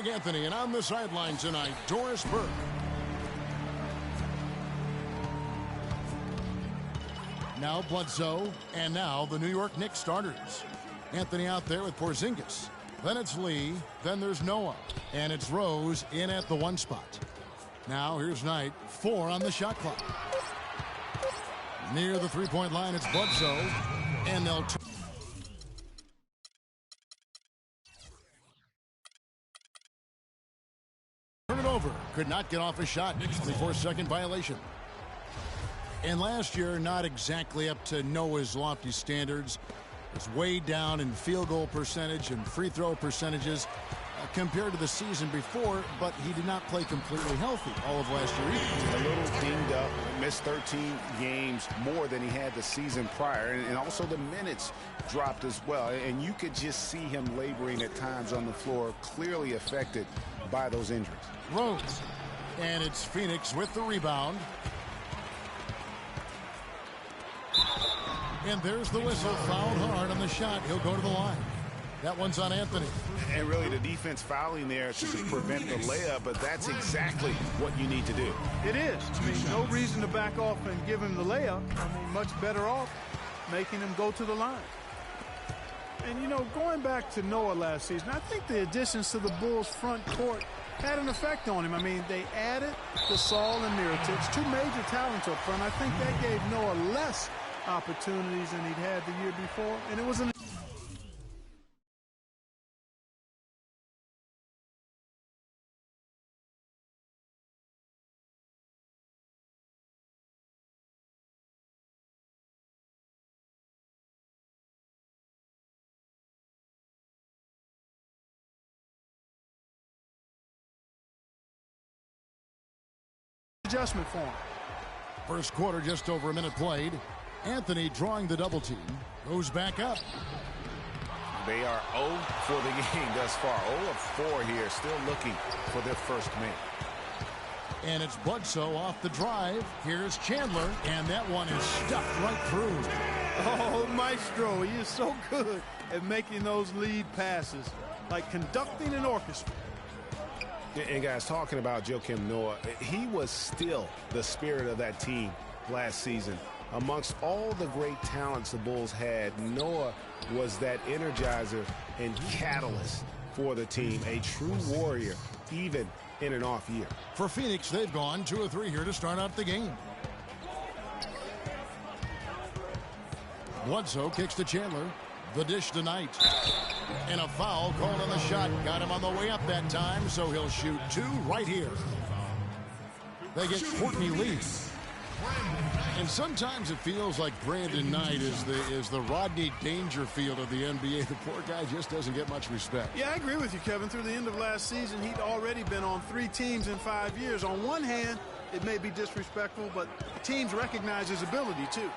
Greg Anthony, and on the sideline tonight, Doris Burke. Now Bledsoe, and now the New York Knicks starters. Anthony out there with Porzingis. Then it's Lee, then there's Noah, and it's Rose in at the 1 spot. Now here's Knight, 4 on the shot clock. Near the three-point line, it's Bledsoe, and they'll turn it over. Could not get off a shot. 24-second violation. And last year, not exactly up to Noah's lofty standards. Was way down in field goal percentage and free throw percentages compared to the season before, but he did not play completely healthy all of last year either. A little dinged up, missed 13 games more than he had the season prior, and also the minutes dropped as well. And you could just see him laboring at times on the floor, clearly affected by those injuries. Rose, and it's Phoenix with the rebound. And there's the whistle. Fouled hard on the shot. He'll go to the line. That one's on Anthony. And really the defense fouling there to prevent the layup, but that's exactly what you need to do. It is. I mean, no reason to back off and give him the layup. I mean, much better off making him go to the line. And, you know, going back to Noah last season, I think the additions to the Bulls front court had an effect on him. I mean, they added Gasol and Mirotic, 2 major talents up front. I think that gave Noah less opportunities than he'd had the year before, and it was an adjustment for him. First quarter, just over a minute played. Anthony drawing the double team. Goes back up. They are 0 for the game thus far. 0 of 4 here, still looking for their first man. And it's Bledsoe off the drive. Here's Chandler, and that one is stuffed right through. Oh, Maestro, he is so good at making those lead passes, like conducting an orchestra. And guys, talking about Joakim Noah, he was still the spirit of that team last season. Amongst all the great talents the Bulls had, Noah was that energizer and catalyst for the team, a true warrior, even in an off year. For Phoenix, they've gone 2 of 3 here to start out the game. Bledsoe kicks to Chandler. The dish tonight. And a foul called on the shot. Got him on the way up that time, so he'll shoot 2 right here. They get Courtney Lee. And sometimes it feels like Brandon Knight is the Rodney Dangerfield of the NBA. The poor guy just doesn't get much respect. Yeah, I agree with you, Kevin. Through the end of last season, he'd already been on 3 teams in 5 years. On one hand, it may be disrespectful, but teams recognize his ability, too.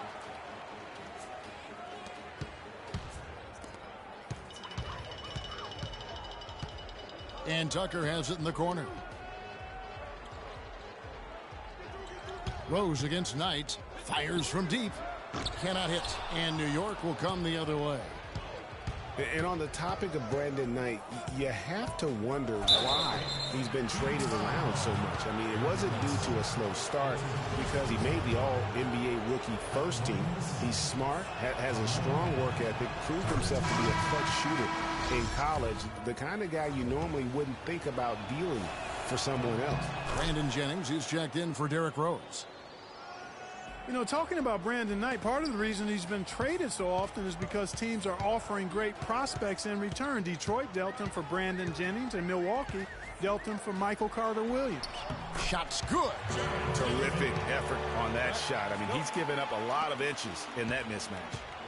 And Tucker has it in the corner. Rose against Knight. Fires from deep. Cannot hit. And New York will come the other way. And on the topic of Brandon Knight, you have to wonder why he's been traded around so much. I mean, it wasn't due to a slow start because he made the All-NBA rookie first team. He's smart, has a strong work ethic, proved himself to be a clutch shooter in college, the kind of guy you normally wouldn't think about dealing for someone else. Brandon Jennings is checked in for Derrick Rose. You know, talking about Brandon Knight, part of the reason he's been traded so often is because teams are offering great prospects in return. Detroit dealt him for Brandon Jennings, and Milwaukee dealt him for Michael Carter-Williams. Shot's good. Terrific effort on that shot. I mean, he's given up a lot of inches in that mismatch.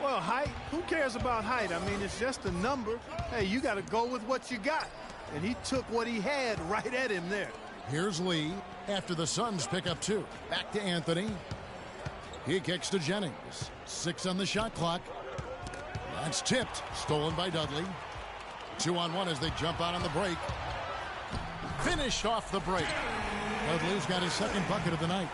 Well, height, who cares about height? I mean, it's just a number. Hey, you got to go with what you got. And he took what he had right at him there. Here's Lee after the Suns pick up 2. Back to Anthony. He kicks to Jennings. 6 on the shot clock. That's tipped. Stolen by Dudley. 2-on-1 as they jump out on the break. Finished off the break. Dudley's got his second bucket of the night.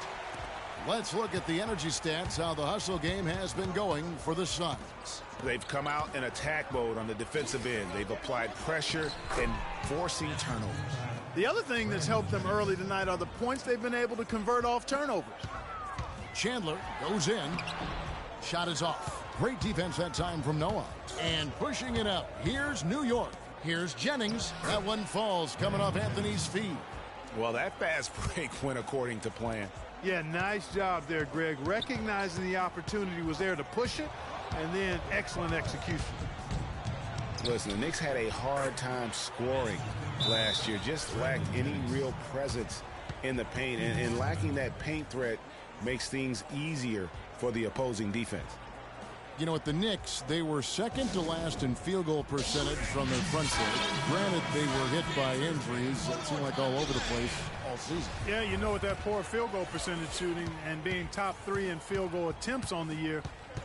Let's look at the energy stats, how the hustle game has been going for the Suns. They've come out in attack mode on the defensive end. They've applied pressure and forcing turnovers. The other thing that's helped them early tonight are the points they've been able to convert off turnovers. Chandler goes in. Shot is off. Great defense that time from Noah. And pushing it up. Here's New York. Here's Jennings. That one falls coming off Anthony's feet. Well, that fast break went according to plan. Yeah, nice job there, Greg. Recognizing the opportunity was there to push it, and then excellent execution. Listen, the Knicks had a hard time scoring last year. Just lacked any real presence in the paint. And lacking that paint threat makes things easier for the opposing defense. You know, at the Knicks, they were second to last in field goal percentage from their front court. Granted, they were hit by injuries. It seemed like all over the place all season. Yeah, you know, with that poor field goal percentage shooting and being top 3 in field goal attempts on the year,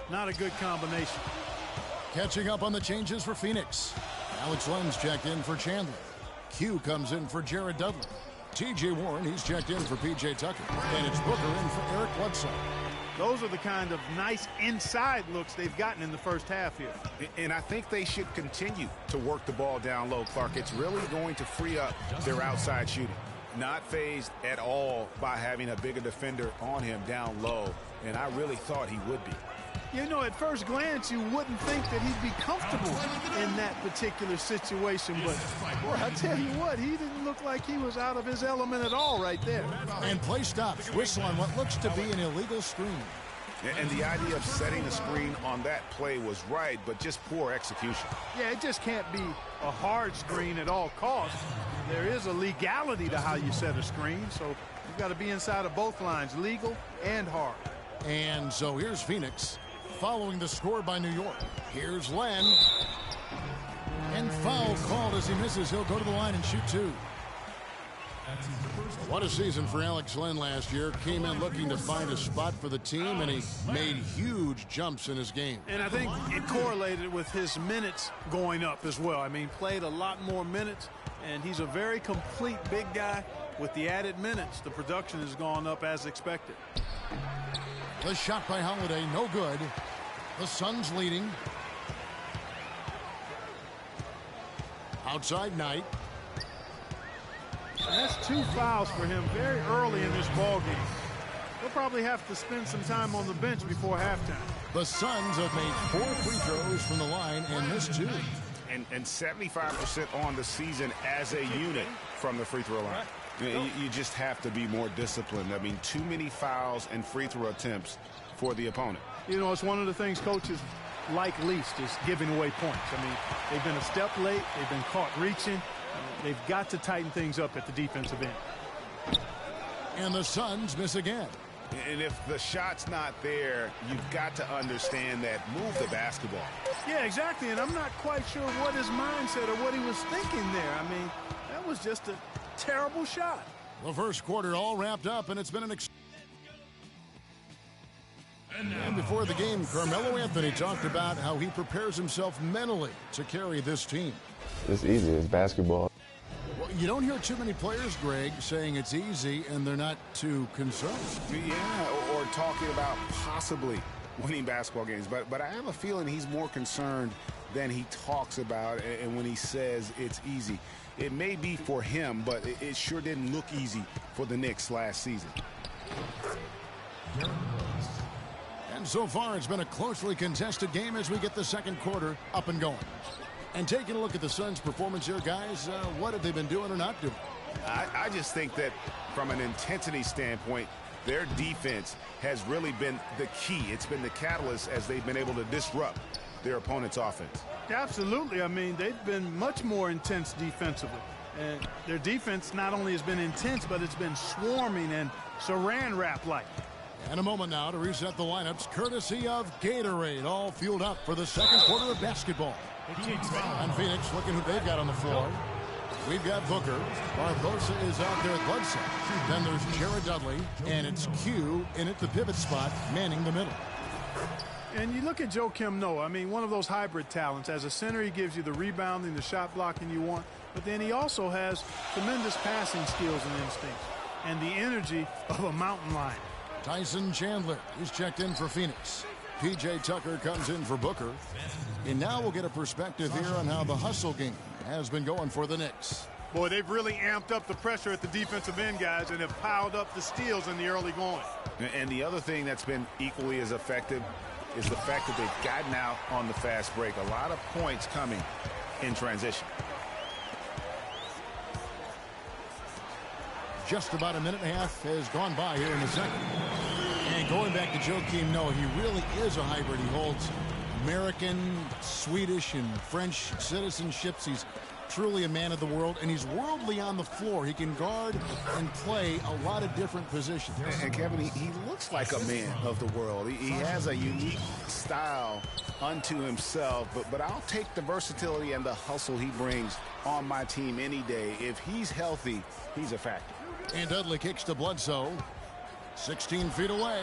not a good combination. Catching up on the changes for Phoenix. Alex Len's checked in for Chandler. Q comes in for Jared Dudley. T.J. Warren, he's checked in for P.J. Tucker. And it's Booker in for Eric Bledsoe. Those are the kind of nice inside looks they've gotten in the first half here. And I think they should continue to work the ball down low, Clark. It's really going to free up their outside shooting. Not fazed at all by having a bigger defender on him down low. And I really thought he would be. You know, at first glance, you wouldn't think that he'd be comfortable in that particular situation. But, boy, I tell you what, he didn't look like he was out of his element at all right there. And play stops. Whistle on what looks to be an illegal screen. And the idea of setting a screen on that play was right, but just poor execution. Yeah, it just can't be a hard screen at all costs. There is a legality to how you set a screen, so you've got to be inside of both lines, legal and hard. And so here's Phoenix following the score by New York. Here's Len. And foul called as he misses. He'll go to the line and shoot 2. What a season for Alex Len last year. Came in looking to find a spot for the team, and he made huge jumps in his game. And I think it correlated with his minutes going up as well. I mean, played a lot more minutes, and he's a very complete big guy. With the added minutes, the production has gone up as expected. The shot by Holiday, no good. The Suns leading. Outside Knight. And that's 2 fouls for him very early in this ball game. He'll probably have to spend some time on the bench before halftime. The Suns have made 4 free throws from the line and missed 2. And 75% on the season as a unit from the free throw line. You just have to be more disciplined. I mean, too many fouls and free throw attempts for the opponent. You know, it's one of the things coaches like least is giving away points. I mean, they've been a step late. They've been caught reaching. They've got to tighten things up at the defensive end. And the Suns miss again. And if the shot's not there, you've got to understand that. Move the basketball. Yeah, exactly. And I'm not quite sure what his mindset or what he was thinking there. I mean, that was just a terrible shot. The first quarter all wrapped up, and it's been an and before the game, Carmelo Anthony talked about how he prepares himself mentally to carry this team. It's easy. It's basketball. Well, you don't hear too many players, Greg, saying it's easy and they're not too concerned. Yeah, or talking about possibly winning basketball games. But I have a feeling he's more concerned than he talks about, and when he says it's easy. It may be for him, but it sure didn't look easy for the Knicks last season. And so far, it's been a closely contested game as we get the second quarter up and going. And taking a look at the Suns' performance here, guys, what have they been doing or not doing? I just think that from an intensity standpoint, their defense has really been the key. It's been the catalyst as they've been able to disrupt their opponent's offense. Absolutely. I mean, they've been much more intense defensively. And their defense not only has been intense, but it's been swarming and saran wrap-like. And a moment now to reset the lineups, courtesy of Gatorade, all fueled up for the second quarter of basketball. And Phoenix, looking who they've got on the floor. We've got Booker. Barbosa is out there at Bledsoe. Then there's Jared Dudley, and it's Q in at the pivot spot, manning the middle. And you look at Joakim Noah, I mean, one of those hybrid talents. As a center, he gives you the rebounding, the shot blocking you want, but then he also has tremendous passing skills and instincts and the energy of a mountain lion. Tyson Chandler is checked in for Phoenix. P.J. Tucker comes in for Booker. And now we'll get a perspective here on how the hustle game has been going for the Knicks. Boy, they've really amped up the pressure at the defensive end, guys, and have piled up the steals in the early going. And the other thing that's been equally as effective is the fact that they've gotten out on the fast break. A lot of points coming in transition. Just about a minute and a half has gone by here in the second. And going back to Joakim Noah, he really is a hybrid. He holds American, Swedish, and French citizenships. He's truly a man of the world, and he's worldly on the floor. He can guard and play a lot of different positions. And Kevin, he looks like a man of the world. He has a unique style unto himself, but I'll take the versatility and the hustle he brings on my team any day. If he's healthy, he's a factor. And Dudley kicks to Bledsoe. 16 feet away.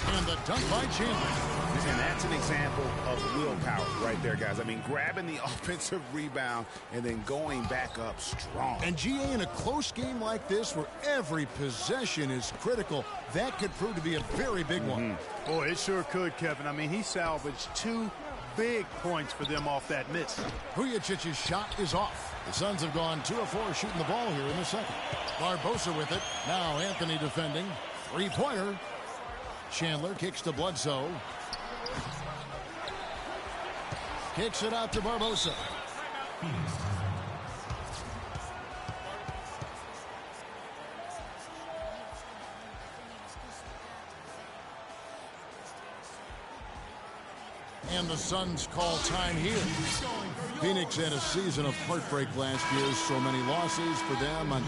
And the dunk by Chandler. And that's an example of willpower right there, guys. I mean, grabbing the offensive rebound and then going back up strong. And GA, in a close game like this where every possession is critical, that could prove to be a very big one. Boy, it sure could, Kevin. I mean, he salvaged 2 big points for them off that miss. Vujicic's shot is off. The Suns have gone 2 of 4 shooting the ball here in the second. Barbosa with it. Now Anthony defending. Three-pointer. Chandler kicks to Bledsoe. Kicks it out to Barbosa. And the Suns call time here. Phoenix had a season of heartbreak last year. So many losses for them on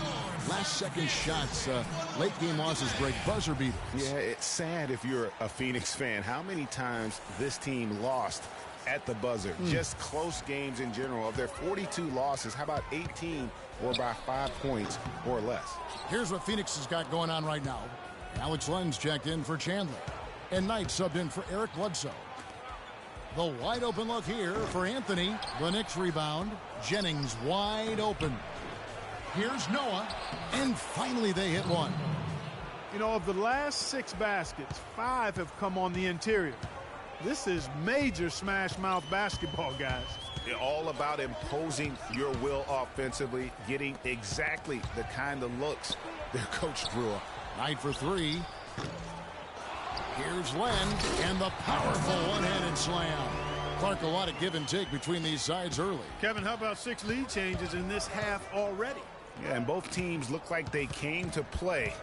last-second shots. Late-game losses break buzzer beaters. Yeah, it's sad if you're a Phoenix fan. How many times this team lost at the buzzer? Just close games in general. Of their 42 losses, how about 18 were by 5 points or less? Here's what Phoenix has got going on right now. Alex Len's checked in for Chandler. And Knight subbed in for Eric Bledsoe. The wide open look here for Anthony. The Knicks rebound. Jennings wide open. Here's Noah. And finally they hit one. You know, of the last 6 baskets, 5 have come on the interior. This is major smash mouth basketball, guys. They're all about imposing your will offensively, getting exactly the kind of looks their coach drew up. Knight for 3. Here's Len, and the powerful one-handed slam. Clark, a lot of give and take between these sides early. Kevin, how about 6 lead changes in this half already? Yeah, and both teams look like they came to play.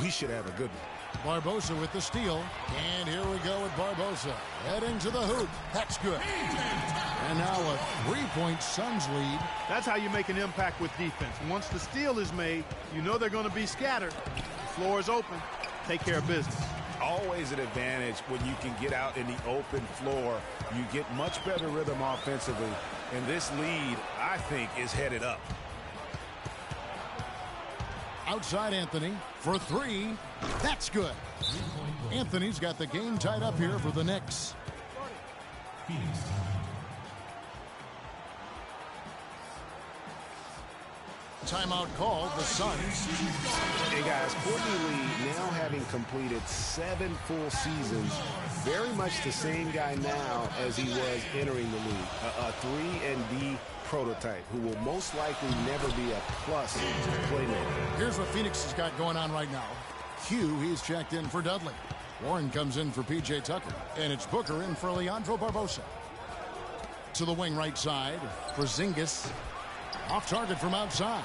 We should have a good one. Barbosa with the steal. And here we go with Barbosa. Heading to the hoop. That's good. And now a 3-point Suns lead. That's how you make an impact with defense. Once the steal is made, you know they're going to be scattered. The floor is open. Take care of business. Always an advantage when you can get out in the open floor. You get much better rhythm offensively. And this lead, I think, is headed up. Outside Anthony for 3. That's good. Anthony's got the game tied up here for the Knicks. Timeout called, the Suns. Hey guys, Courtney Lee, now having completed 7 full seasons, very much the same guy now as he was entering the league. A 3-and-D prototype who will most likely never be a plus playmaker. Here's what Phoenix has got going on right now. Hugh, he's checked in for Dudley. Warren comes in for P.J. Tucker. And it's Booker in for Leandro Barbosa. To the wing right side for Zingis. Off target from outside.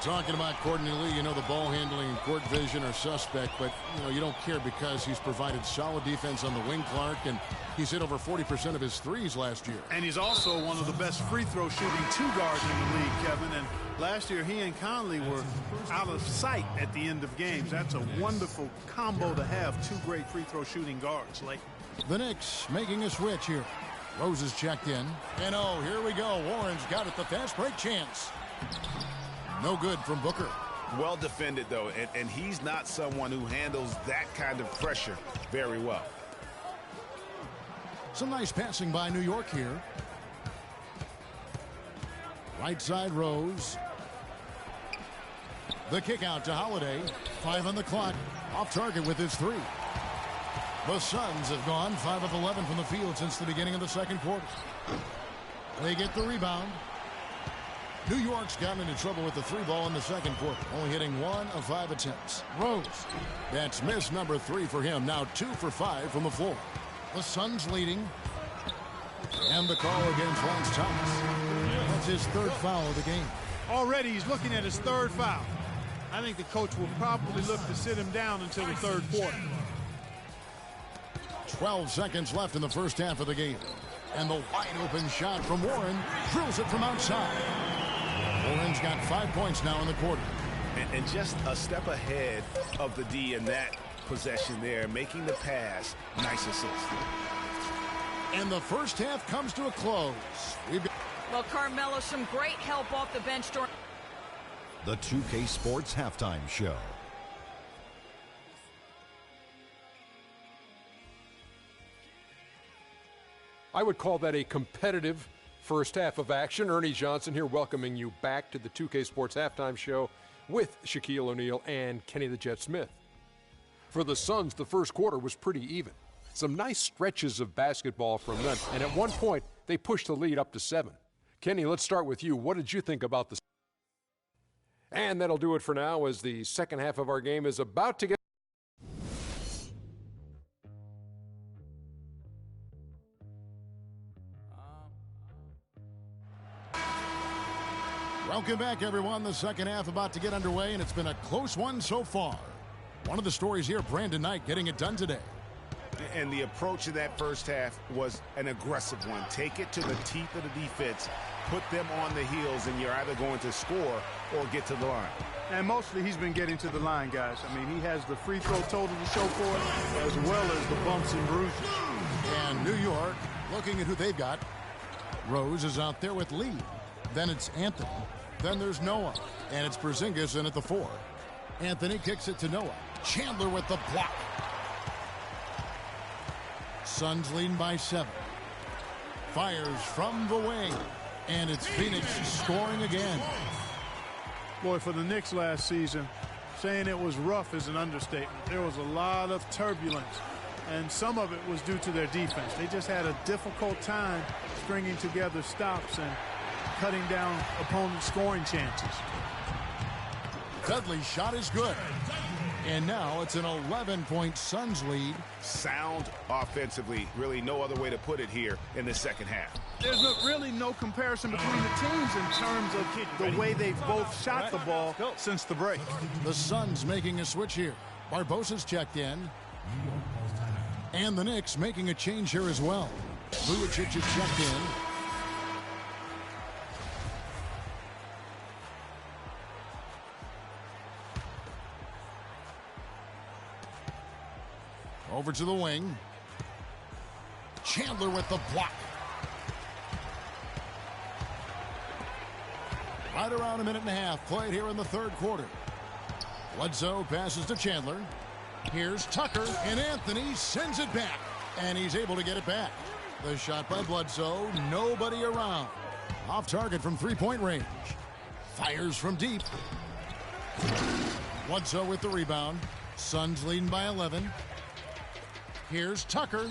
Talking about Courtney Lee, you know the ball handling and court vision are suspect, but you don't care because he's provided solid defense on the wing, Clark, and he's hit over 40% of his threes last year. And he's also one of the best free throw shooting 2 guards in the league, Kevin. And last year he and Conley were out of sight at the end of games. That's a wonderful combo to have 2 great free throw shooting guards late. The Knicks making a switch here. Rose is checked in. And here we go. Warren's got it, the fast break chance. No good from Booker. Well defended, though, and he's not someone who handles that kind of pressure very well. Some nice passing by New York here. Right side Rose. The kick out to Holiday. 5 on the clock. Off target with his 3. The Suns have gone 5 of 11 from the field since the beginning of the second quarter. They get the rebound. New York's gotten into trouble with the 3 ball in the second quarter, only hitting 1 of 5 attempts. Rose. That's miss number 3 for him. Now 2 for 5 from the floor. The Suns leading. And the call against Lance Thomas. That's his 3rd foul of the game. Already he's looking at his 3rd foul. I think the coach will probably look to sit him down until the 3rd quarter. 12 seconds left in the first half of the game. And the wide open shot from Warren drills it from outside. Warren's got 5 points now in the quarter. And just a step ahead of the D in that possession there, making the pass. Nice assist. And the first half comes to a close. Well, Carmelo, some great help off the bench during the 2K Sports Halftime Show. I would call that a competitive first half of action. Ernie Johnson here welcoming you back to the 2K Sports Halftime Show with Shaquille O'Neal and Kenny the Jet Smith. For the Suns, the first quarter was pretty even. Some nice stretches of basketball from them, and at one point, they pushed the lead up to 7. Kenny, let's start with you. What did you think about the... And that'll do it for now as the second half of our game is about to get... Welcome back, everyone. The second half about to get underway, and it's been a close one so far. One of the stories here, Brandon Knight getting it done today. And the approach in that first half was an aggressive one. Take it to the teeth of the defense, put them on the heels, and you're either going to score or get to the line. And mostly he's been getting to the line, guys. I mean, he has the free throw total to show for it, as well as the bumps and bruises. And New York, looking at who they've got. Rose is out there with Lee. Then it's Anthony. Then there's Noah. And it's Porzingis in at the 4. Anthony kicks it to Noah. Chandler with the block. Suns leading by 7. Fires from the wing. And it's Phoenix scoring again. Boy, for the Knicks last season, saying it was rough is an understatement. There was a lot of turbulence, and some of it was due to their defense. They just had a difficult time stringing together stops and cutting down opponent scoring chances. Dudley's shot is good. And now it's an 11-point Suns lead. Sound offensively, really no other way to put it here in the second half. There's really no comparison between the teams in terms of the way they've both shot the ball since the break. The Suns making a switch here. Barbosa's checked in. And the Knicks making a change here as well. Vujicic is checked in. Over to the wing. Chandler with the block. Right around a minute and a half played here in the third quarter. Bledsoe passes to Chandler. Here's Tucker, and Anthony sends it back. And he's able to get it back. The shot by Bledsoe, nobody around. Off target from three-point range. Fires from deep. Bledsoe with the rebound. Suns leading by 11. Here's Tucker.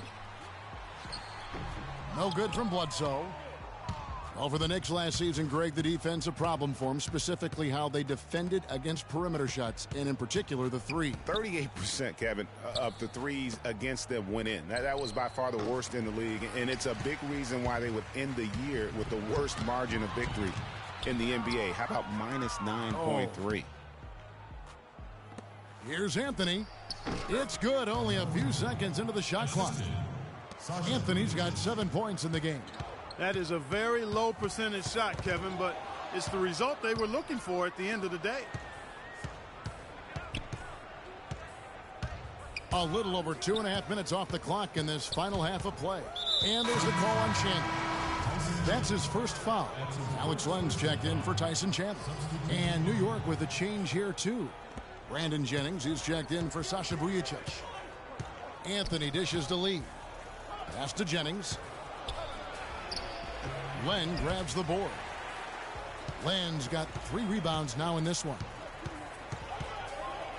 No good from Bledsoe. Well, for the Knicks last season, Greg, the defense a problem for them, specifically how they defended against perimeter shots, and in particular the 3. 38%, Kevin, of the threes against them went in. That was by far the worst in the league, and it's a big reason why they would end the year with the worst margin of victory in the NBA. How about minus 9.3? Here's Anthony. It's good, only a few seconds into the shot clock. Anthony's got 7 points in the game. That is a very low percentage shot, Kevin, but it's the result they were looking for at the end of the day. A little over 2.5 minutes off the clock in this final half of play. And there's the call on Chandler. That's his first foul. Alex Len's checked in for Tyson Chandler. And New York with a change here, too. Brandon Jennings, who's checked in for Sasha Vujicic. Anthony dishes to Lee. Pass to Jennings. Len grabs the board. Len's got 3 rebounds now in this one.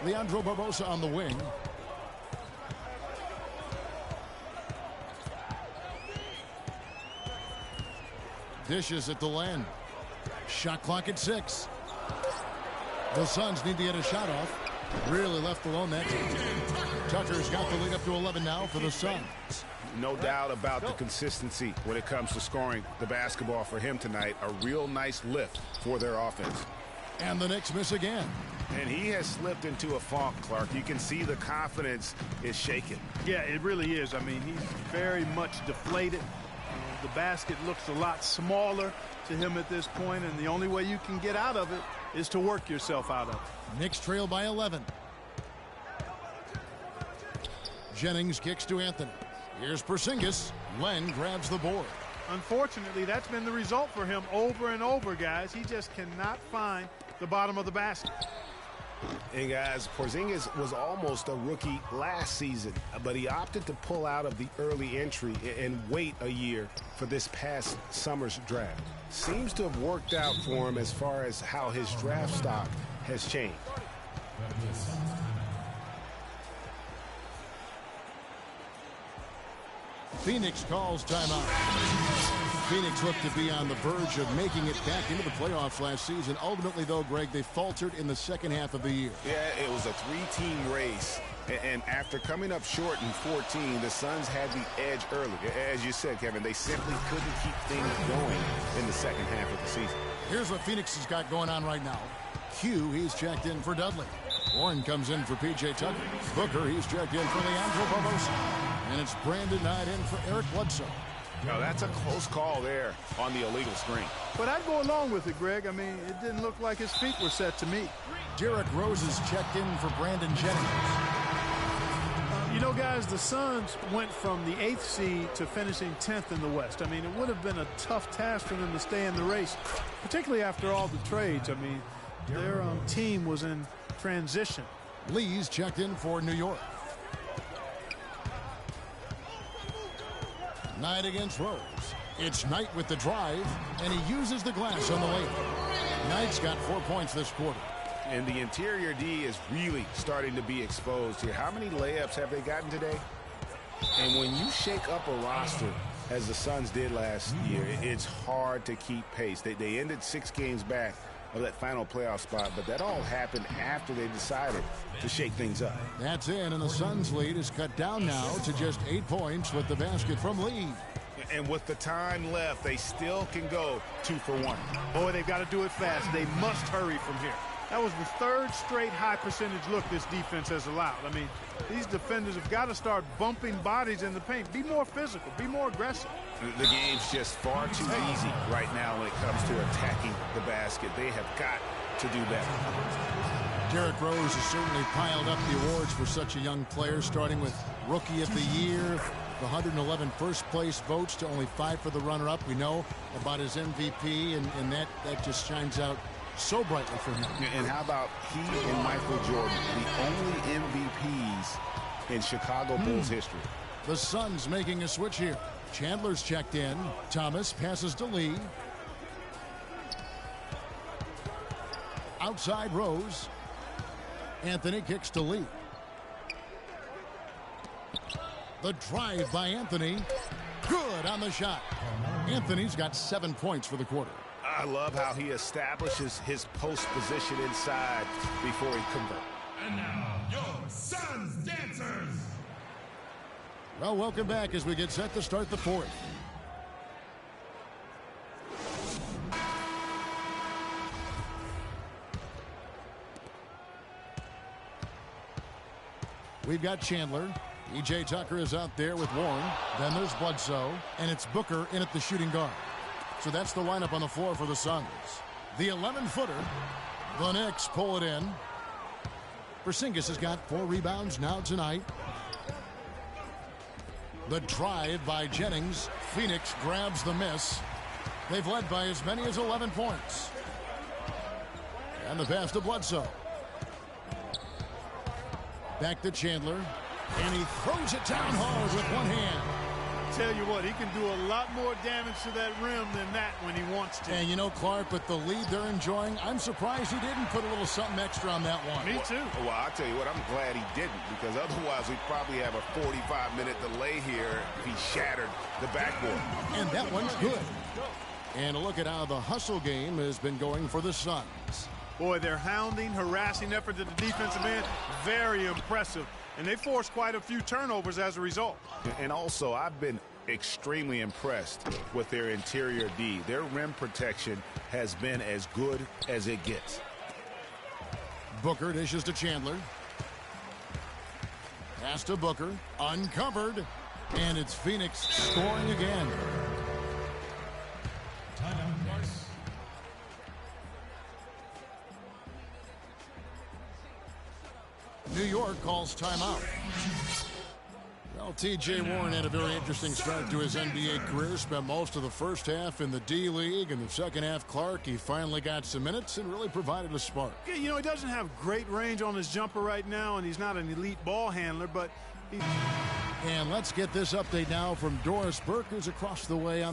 Leandro Barbosa on the wing. Dishes at the land. Shot clock at 6. The Suns need to get a shot off. Really left alone that team. Tucker's got the lead up to 11 now for the Suns. No doubt about the consistency when it comes to scoring the basketball for him tonight. A real nice lift for their offense. And the Knicks miss again. And he has slipped into a funk, Clark. You can see the confidence is shaken. Yeah, it really is. I mean, he's very much deflated. The basket looks a lot smaller to him at this point, and the only way you can get out of it is to work yourself out of it. Knicks trail by 11. Jennings kicks to Anthony. Here's Porzingis. Len grabs the board. Unfortunately, that's been the result for him over and over, guys. He just cannot find the bottom of the basket. And guys, Porzingis was almost a rookie last season, but he opted to pull out of the early entry and wait a year for this past summer's draft. Seems to have worked out for him as far as how his draft stock has changed. Phoenix calls timeout. Phoenix looked to be on the verge of making it back into the playoffs last season. Ultimately, though, Greg, they faltered in the second half of the year. Yeah, it was a 3-team race. And after coming up short in 14, the Suns had the edge early. As you said, Kevin, they simply couldn't keep things going in the second half of the season. Here's what Phoenix has got going on right now. Q, he's checked in for Dudley. Warren comes in for P.J. Tucker. Booker, he's checked in for Leandro Barbosa. And it's Brandon Knight in for Eric Bledsoe. Now, that's a close call there on the illegal screen. But I'd go along with it, Greg. I mean, it didn't look like his feet were set to me. Derrick Rose is checked in for Brandon Jennings. You know, guys, the Suns went from the 8th seed to finishing 10th in the West. I mean, it would have been a tough task for them to stay in the race, particularly after all the trades. I mean, their team was in transition. Lee's checked in for New York. Knight against Rose. It's Knight with the drive, and he uses the glass on the layup. Knight's got 4 points this quarter. And the interior D is really starting to be exposed here. How many layups have they gotten today? And when you shake up a roster, as the Suns did last year, it's hard to keep pace. They ended 6 games back of that final playoff spot, but that all happened after they decided to shake things up. That's in, and the Suns' lead is cut down now to just 8 points with the basket from Lee. And with the time left, they still can go 2 for 1. Boy, they've got to do it fast. They must hurry from here. That was the 3rd straight high percentage look this defense has allowed. I mean, these defenders have got to start bumping bodies in the paint. Be more physical. Be more aggressive. The game's just far too easy right now when it comes to attacking the basket. They have got to do better. Derrick Rose has certainly piled up the awards for such a young player, starting with Rookie of the Year, the 111 first-place votes to only 5 for the runner-up. We know about his MVP, and that just shines out so brightly for him. And how about he and Michael Jordan, the only MVPs in Chicago Bulls history? The Suns making a switch here. Chandler's checked in. Thomas passes to Lee. Outside Rose. Anthony kicks to Lee. The drive by Anthony. Good on the shot. Anthony's got 7 points for the quarter. I love how he establishes his post position inside before he converts. And now, your Suns dancers. Well, welcome back as we get set to start the 4th. We've got Chandler. P.J. Tucker is out there with Warren. Then there's Bledsoe. And it's Booker in at the shooting guard. So that's the lineup on the floor for the Suns. The 11-footer. The Knicks pull it in. Porzingis has got 4 rebounds now tonight. The drive by Jennings. Phoenix grabs the miss. They've led by as many as 11 points. And the pass to Bledsoe. Back to Chandler. And he throws it down hard with one hand. Tell you what, he can do a lot more damage to that rim than that when he wants to. And you know, Clark, with the lead they're enjoying, I'm surprised he didn't put a little something extra on that one. Me too. Well, I'll tell you what, I'm glad he didn't, because otherwise we'd probably have a 45-minute delay here if he shattered the backboard. And that one's good. And a look at how the hustle game has been going for the Suns. Boy, their hounding, harassing effort at the defensive end, very impressive. And they forced quite a few turnovers as a result. And also, I've been extremely impressed with their interior D. Their rim protection has been as good as it gets. Booker dishes to Chandler. Pass to Booker. Uncovered. And it's Phoenix scoring again. New York calls timeout. Well, T.J. Warren had a very interesting start to his NBA career. Spent most of the first half in the D-League. In the second half, Clark, he finally got some minutes and really provided a spark. Yeah, you know, he doesn't have great range on his jumper right now, and he's not an elite ball handler, but he... And let's get this update now from Doris Burke, who's across the way on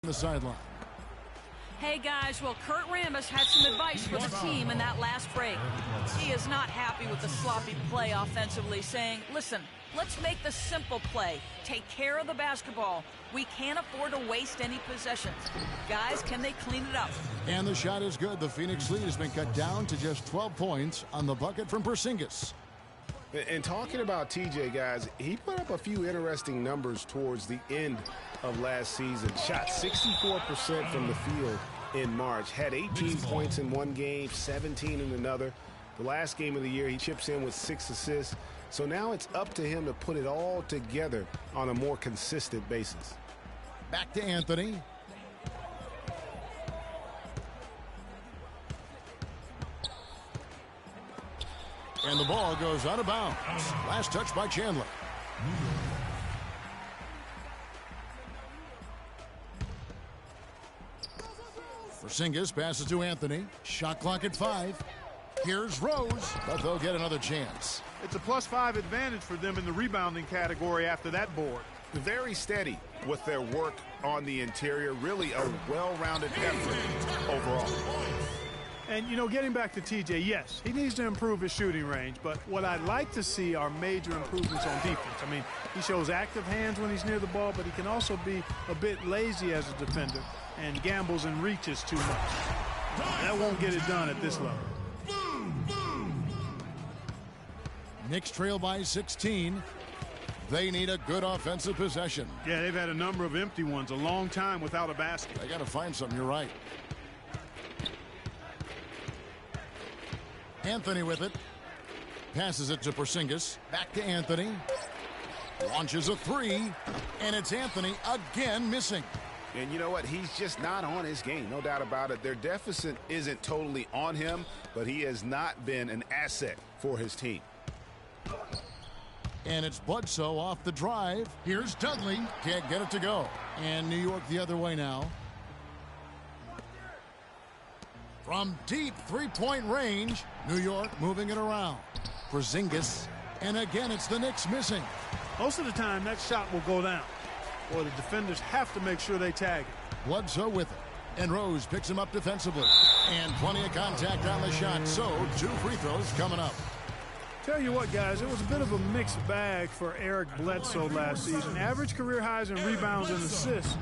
the sideline. Hey, guys, well, Kurt Rambis had some advice for the team in that last break. He is not happy with the sloppy play offensively, saying, listen, let's make the simple play. Take care of the basketball. We can't afford to waste any possessions. Guys, can they clean it up? And the shot is good. The Phoenix lead has been cut down to just 12 points on the bucket from Porzingis. And talking about TJ, guys, he put up a few interesting numbers towards the end of last season. Shot 64% from the field in March. Had 18 points in one game, 17 in another. The last game of the year, he chips in with 6 assists. So now it's up to him to put it all together on a more consistent basis. Back to Anthony. And the ball goes out of bounds. Last touch by Chandler. Porzingis passes to Anthony. Shot clock at 5. Here's Rose, but they'll get another chance. It's a +5 advantage for them in the rebounding category after that board. Very steady with their work on the interior. Really a well-rounded effort overall. And, you know, getting back to TJ, yes, he needs to improve his shooting range. But what I'd like to see are major improvements on defense. I mean, he shows active hands when he's near the ball, but he can also be a bit lazy as a defender and gambles and reaches too much. That won't get it done at this level. Knicks trail by 16. They need a good offensive possession. Yeah, they've had a number of empty ones, a long time without a basket. They got to find something. You're right. Anthony with it. Passes it to Porzingis. Back to Anthony. Launches a 3. And it's Anthony again missing. And you know what? He's just not on his game. No doubt about it. Their deficit isn't totally on him, but he has not been an asset for his team. And it's Bledsoe off the drive. Here's Dudley. Can't get it to go. And New York the other way now. From deep three-point range, New York moving it around. Porzingis. And again, it's the Knicks missing. Most of the time, that shot will go down. Or the defenders have to make sure they tag it. Bledsoe with it. And Rose picks him up defensively. And plenty of contact on the shot. So, 2 free throws coming up. Tell you what, guys, it was a bit of a mixed bag for Eric Bledsoe last season. Average career highs in rebounds and assists.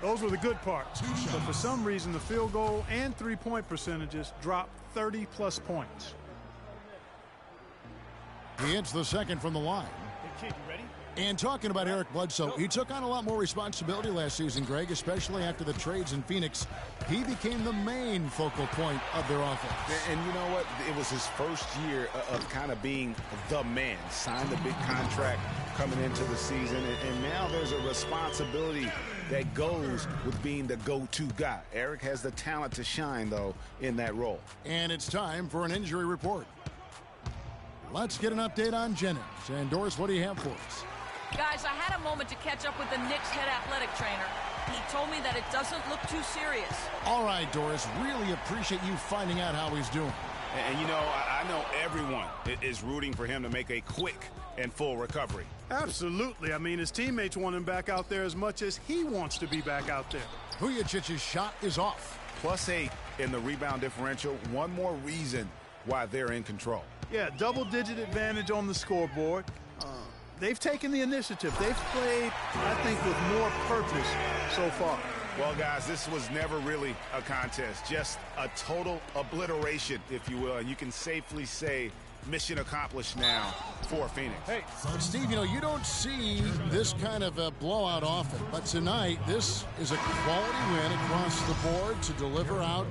Those were the good parts. But for some reason, the field goal and three-point percentages dropped 30-plus points. He hits the second from the line. Hey, kid, you ready? And talking about Eric Bledsoe, he took on a lot more responsibility last season, Greg, especially after the trades in Phoenix. He became the main focal point of their offense. And you know what? It was his first year of kind of being the man. Signed a big contract coming into the season, and now there's a responsibility that goes with being the go-to guy. Eric has the talent to shine, though, in that role. And it's time for an injury report. Let's get an update on Jennings. And Doris, what do you have for us? Guys, I had a moment to catch up with the Knicks head athletic trainer. He told me that it doesn't look too serious. All right, Doris, really appreciate you finding out how he's doing. And you know, I know everyone is rooting for him to make a quick and full recovery. Absolutely. I mean, his teammates want him back out there as much as he wants to be back out there. Vujicic's shot is off. +8 in the rebound differential. One more reason why they're in control. Yeah, double-digit advantage on the scoreboard. They've taken the initiative. They've played, I think, with more purpose so far. Well, guys, this was never really a contest, just a total obliteration, if you will. And you can safely say mission accomplished now for Phoenix. Hey, Steve, you know, you don't see this kind of a blowout often, but tonight this is a quality win across the board to deliver out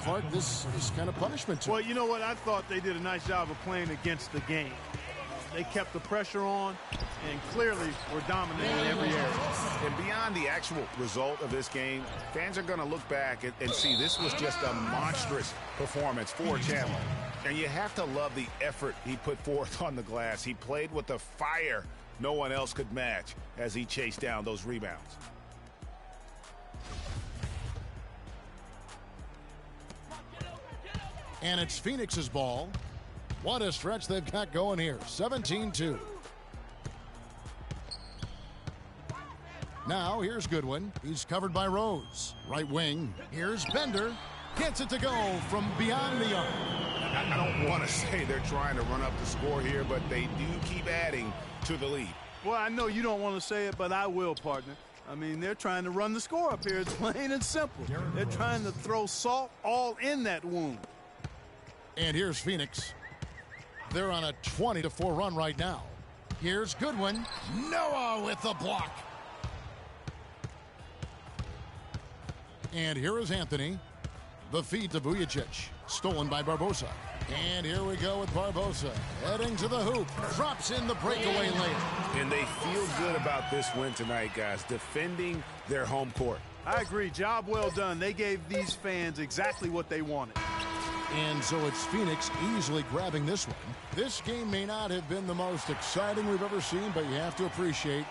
Clark. This is kind of punishment to Well, you know what? I thought they did a nice job of playing against the game. They kept the pressure on and clearly were dominating every area. And beyond the actual result of this game, fans are going to look back and see this was just a monstrous performance for Chandler. And you have to love the effort he put forth on the glass. He played with the fire no one else could match as he chased down those rebounds. And it's Phoenix's ball. What a stretch they've got going here. 17-2. Now here's Goodwin. He's covered by Rose. Right wing. Here's Bender. Gets it to go from beyond the arc. I don't want to say they're trying to run up the score here, but they do keep adding to the lead. Well, I know you don't want to say it, but I will, partner. I mean, they're trying to run the score up here. It's plain and simple. They're trying to throw salt all in that wound. And here's Phoenix. They're on a 20-4 run right now. Here's Goodwin. Noah with the block. And here is Anthony. The feed to Vujicic. Stolen by Barbosa. And here we go with Barbosa. Heading to the hoop. Drops in the breakaway layup. And they feel good about this win tonight, guys. Defending their home court. I agree. Job well done. They gave these fans exactly what they wanted. And so it's Phoenix easily grabbing this one. This game may not have been the most exciting we've ever seen, but you have to appreciate